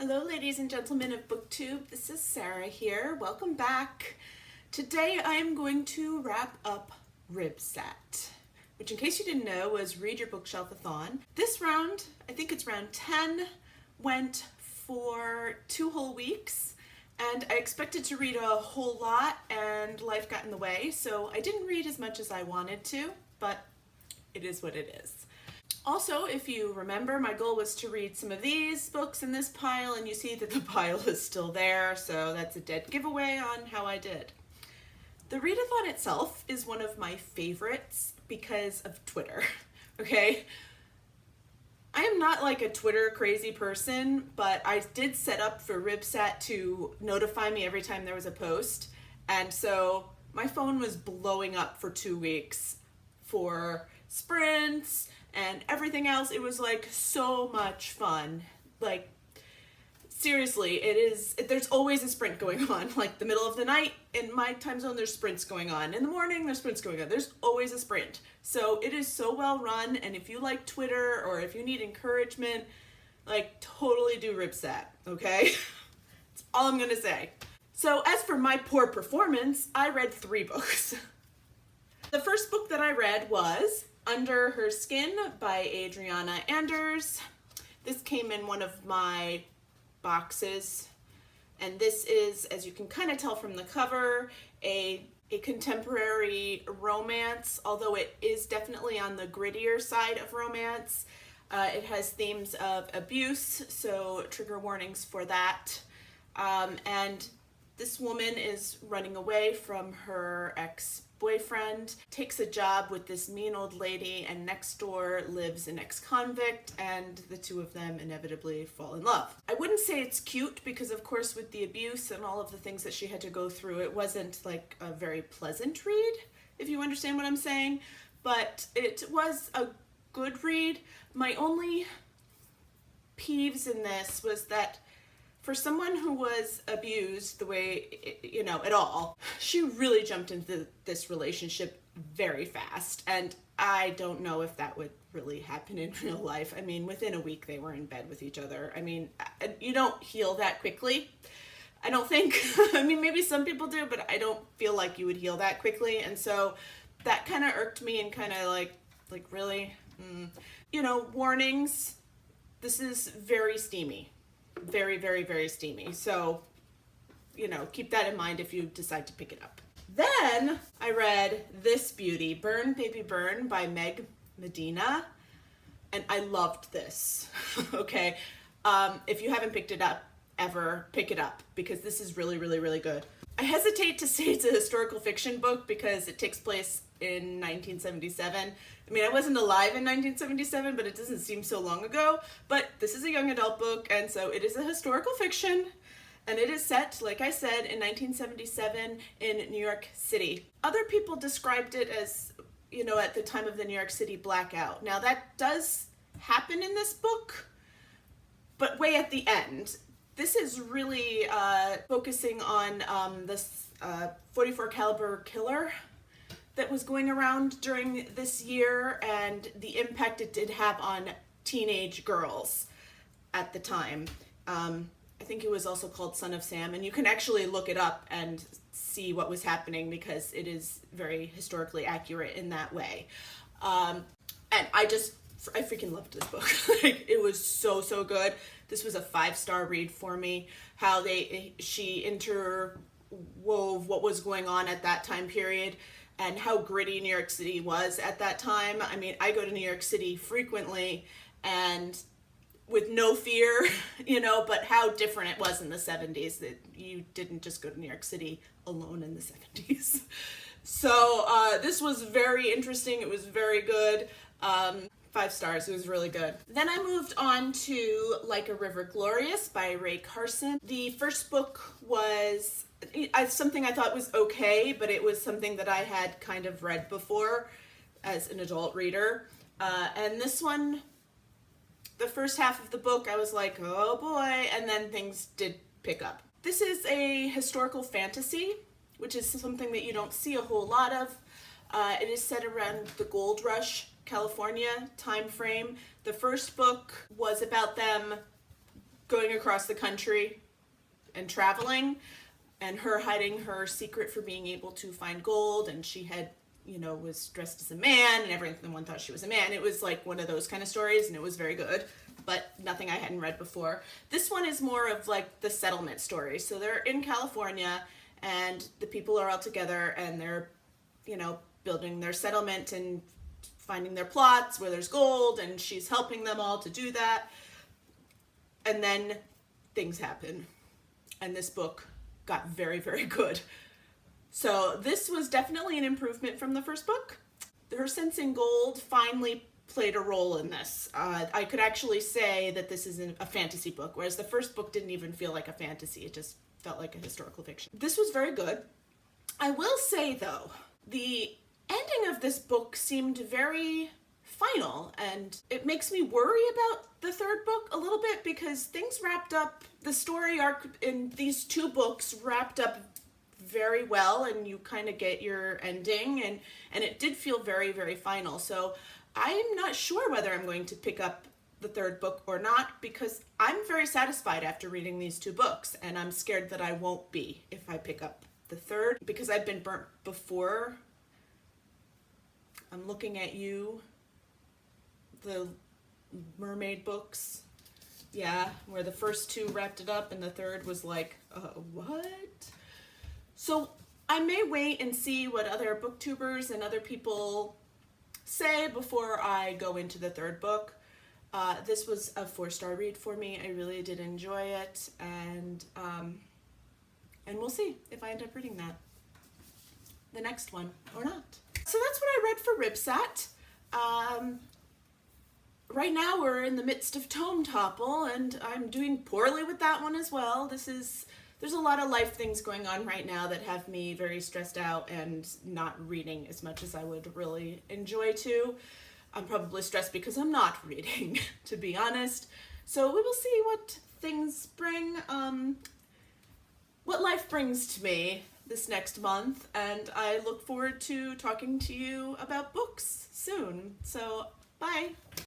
Hello ladies and gentlemen of BookTube, this is Sarah here. Welcome back. Today I am going to wrap up RYBSAT, which in case you didn't know was Read Your Bookshelf-a-thon. This round, I think it's round 10, went for 2 whole weeks and I expected to read a whole lot and life got in the way, so I didn't read as much as I wanted to, but it is what it is. Also, if you remember, my goal was to read some of these books in this pile, and you see that the pile is still there, so that's a dead giveaway on how I did. The readathon itself is one of my favorites because of Twitter, okay? I am not like a Twitter crazy person, but I did set up for RYBSAT to notify me every time there was a post, and so my phone was blowing up for 2 weeks for sprints and everything else. It was like so much fun. Like seriously, there's always a sprint going on. Like the middle of the night in my time zone, there's sprints going on. In the morning, there's sprints going on. There's always a sprint. So it is so well run, and if you like Twitter or if you need encouragement, like totally do RYBSAT, okay? That's all I'm gonna say. So as for my poor performance, I read 3 books. The first book that I read was Under Her Skin by Adriana Anders. This came in one of my boxes, and this is, as you can kind of tell from the cover, a contemporary romance, although it is definitely on the grittier side of romance. It has themes of abuse, so trigger warnings for that. And this woman is running away from her ex-boyfriend, takes a job with this mean old lady, and next door lives an ex-convict, and the two of them inevitably fall in love. I wouldn't say it's cute because, of course, with the abuse and all of the things that she had to go through, it wasn't like a very pleasant read, if you understand what I'm saying, but it was a good read. My only peeves in this was that for someone who was abused the way, you know, at all, she really jumped into this relationship very fast. And I don't know if that would really happen in real life. I mean, within a week they were in bed with each other. I mean, you don't heal that quickly, I don't think. I mean, maybe some people do, but I don't feel like you would heal that quickly. And so that kind of irked me and kind of like really, you know, warnings. This is very steamy. Very, very, very steamy. So, you know, keep that in mind if you decide to pick it up. Then I read this beauty, Burn Baby Burn by Meg Medina, and I loved this, okay? If you haven't picked it up ever, pick it up because this is really, really, really good. I hesitate to say it's a historical fiction book because it takes place in 1977. I mean, I wasn't alive in 1977, but it doesn't seem so long ago. But this is a young adult book, and so it is a historical fiction, and it is set, like I said, in 1977 in New York City. Other people described it as, you know, at the time of the New York City blackout. Now, that does happen in this book, but way at the end. This is really focusing on this 44 caliber killer that was going around during this year and the impact it did have on teenage girls at the time. I think it was also called Son of Sam, and you can actually look it up and see what was happening because it is very historically accurate in that way. And I freaking loved this book. Like, it was so, so good. This was a 5-star read for me. How she interwove what was going on at that time period and how gritty New York City was at that time. I mean, I go to New York City frequently and with no fear, you know, but how different it was in the 70s, that you didn't just go to New York City alone in the 70s. So this was very interesting. It was very good. 5 stars, it was really good. Then I moved on to Like a River Glorious by Ray Carson. The first book was something I thought was okay, but it was something that I had kind of read before as an adult reader. And this one, the first half of the book, I was like, oh boy, and then things did pick up. This is a historical fantasy, which is something that you don't see a whole lot of. It is set around the Gold Rush, California time frame. The first book was about them going across the country and traveling, and her hiding her secret for being able to find gold, and she had, was dressed as a man, and everyone thought she was a man. It was like one of those kind of stories, and it was very good, but nothing I hadn't read before. This one is more of like the settlement story. So they're in California, and the people are all together, and they're, building their settlement and finding their plots where there's gold, and she's helping them all to do that. And then things happen, and this book got very, very good. So this was definitely an improvement from the first book. Her sensing gold finally played a role in this. I could actually say that this is a fantasy book, whereas the first book didn't even feel like a fantasy. It just felt like a historical fiction. This was very good. I will say, though, the ending of this book seemed very final, and it makes me worry about the third book a little bit, because things wrapped up, the story arc in these two books wrapped up very well, and you kind of get your ending, and it did feel very, very final. So I'm not sure whether I'm going to pick up the third book or not, because I'm very satisfied after reading these two books, and I'm scared that I won't be if I pick up the third, because I've been burnt before. I'm looking at you, the mermaid books, yeah, where the first two wrapped it up and the third was like, what? So I may wait and see what other booktubers and other people say before I go into the third book. This was a 4-star read for me. I really did enjoy it, and we'll see if I end up reading the next one or not. So that's what I read for RYBSAT. Right now we're in the midst of Tome Topple, and I'm doing poorly with that one as well. There's a lot of life things going on right now that have me very stressed out and not reading as much as I would really enjoy to. I'm probably stressed because I'm not reading, to be honest. So we will see what things bring, what life brings to me this next month, and I look forward to talking to you about books soon. So, bye.